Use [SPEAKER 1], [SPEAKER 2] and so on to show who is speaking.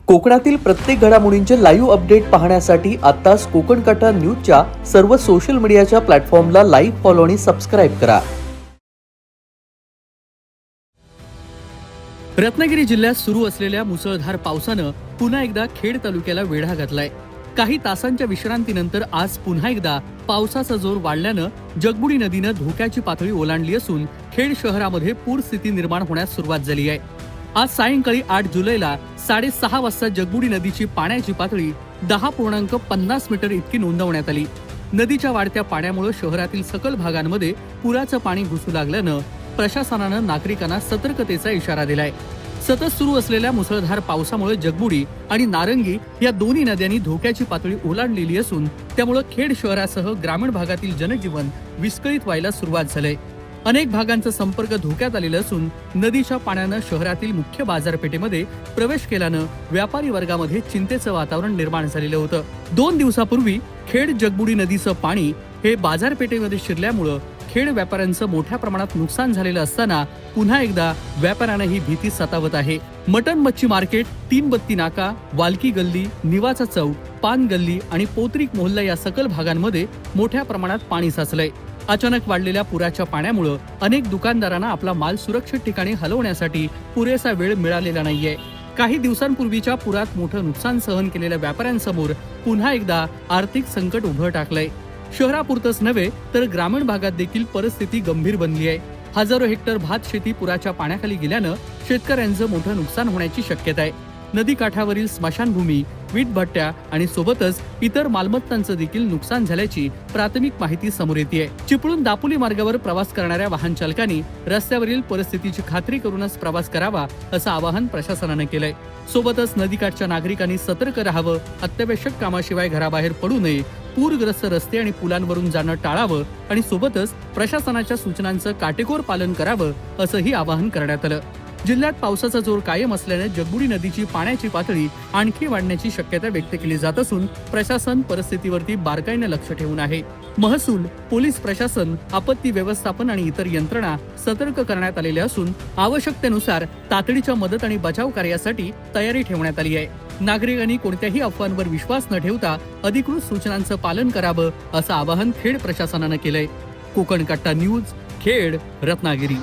[SPEAKER 1] कोकणातील प्रत्येक घडामोडींचे लाईव्ह अपडेट पाहण्यासाठी आताच कोकण कट्टा न्यूजच्या सर्व सोशल मीडियाच्या प्लॅटफॉर्मला लाईक, फॉलो आणि सबस्क्राईब करा.
[SPEAKER 2] रत्नागिरी जिल्ह्यात सुरू असलेल्या मुसळधार पावसानं पुन्हा एकदा खेड तालुक्याला वेढा घातलाय. काही तासांच्या विश्रांतीनंतर आज पुन्हा एकदा पावसाचा जोर वाढल्यानं जगबुडी नदीनं धोक्याची पातळी ओलांडली असून खेड शहरामध्ये पूरस्थिती निर्माण होण्यास सुरुवात झाली आहे. आज सायंकाळी 8 जुलैला 6:30 वाजता जगबुडी नदीची पाण्याची पातळी 10.50 मीटर इतकी नोंदवण्यात आली. नदीच्या वाढत्या पाण्यामुळे शहरातील सकल भागांमध्ये पुराचं पाणी घुसू लागल्यानं प्रशासनानं नागरिकांना सतर्कतेचा इशारा दिलाय. सतत सुरू असलेल्या मुसळधार पावसामुळे जगबुडी आणि नारंगी या दोन्ही नद्यांनी धोक्याची पातळी ओलांडलेली असून त्यामुळे खेड शहरासह ग्रामीण भागातील जनजीवन विस्कळीत व्हायला सुरुवात झाली. अनेक भागांचा संपर्क धोक्यात आलेला असून नदीच्या पाण्यानं शहरातील मुख्य बाजारपेठेमध्ये प्रवेश केल्यानं व्यापारी वर्गामध्ये चिंतेचं वातावरण निर्माण झालेलं होतं. 2 दिवसापूर्वी खेड जगबुडी नदीचं पाणी हे बाजारपेठेमध्ये शिरल्यामुळं खेड व्यापाऱ्यांचं मोठ्या प्रमाणात नुकसान झालेलं असताना पुन्हा एकदा व्यापाऱ्यांना ही भीती सतावत आहे. मटन मच्छी मार्केट, 3 बत्ती नाका, वालकी गल्ली, निवाचा चौक, पान गल्ली आणि पोत्रिक मोहल्ला या सकल भागांमध्ये मोठ्या प्रमाणात पाणी साचलंय. अचानक वाढलेल्या पुराच्या पाण्यामुळे अनेक दुकानदारांना आपला माल सुरक्षित ठिकाणी हलवण्यासाठी पुरेसा वेळ मिळालेला नाहीये. काही दिवसांपूर्वीच्या पुरात मोठं नुकसान सहन केलेल्या व्यापाऱ्यांसमोर पुन्हा एकदा आर्थिक संकट उभं टाकलंय. शहरापुरतच नव्हे तर ग्रामीण भागात देखील परिस्थिती गंभीर बनली आहे. हजारो हेक्टर भात शेती पुराच्या पाण्याखाली गेल्यानं शेतकऱ्यांचं मोठं नुकसान होण्याची शक्यता आहे. नदी काठावरील स्मशानभूमी, वीट भट्ट्या आणि सोबतच इतर मालमत्तांचं देखील नुकसान झाल्याची प्राथमिक माहिती समोर येते. चिपळूण दापोली मार्गावर प्रवास करणाऱ्या वाहन चालकांनी रस्त्यावरील परिस्थितीची खात्री करूनच प्रवास करावा असं आवाहन प्रशासनानं केलंय. सोबतच नदीकाठच्या नागरिकांनी सतर्क राहावं, अत्यावश्यक कामाशिवाय घराबाहेर पडू नये, पूरग्रस्त रस्ते आणि पुलांवरून जाणं टाळावं आणि सोबतच प्रशासनाच्या सूचनांचं काटेकोर पालन करावं असंही आवाहन करण्यात आलं. जिल्ह्यात पावसाचा जोर कायम असल्याने जगबुडी नदीची पाण्याची पातळी आणखी वाढण्याची शक्यता व्यक्त केली जात असून प्रशासन परिस्थितीवरती बारकाईने लक्ष ठेवून आहे. महसूल, पोलीस प्रशासन, आपत्ती व्यवस्थापन आणि इतर यंत्रणा सतर्क करण्यात आलेल्या असून आवश्यकतेनुसार तातडीच्या मदत आणि बचाव कार्यासाठी तयारी ठेवण्यात आली आहे. नागरिकांनी कोणत्याही अफवांवर विश्वास न ठेवता अधिकृत सूचनांचं पालन करावं असं आवाहन खेड प्रशासनानं केलंय. कोकण कट्टा न्यूज, खेड, रत्नागिरी.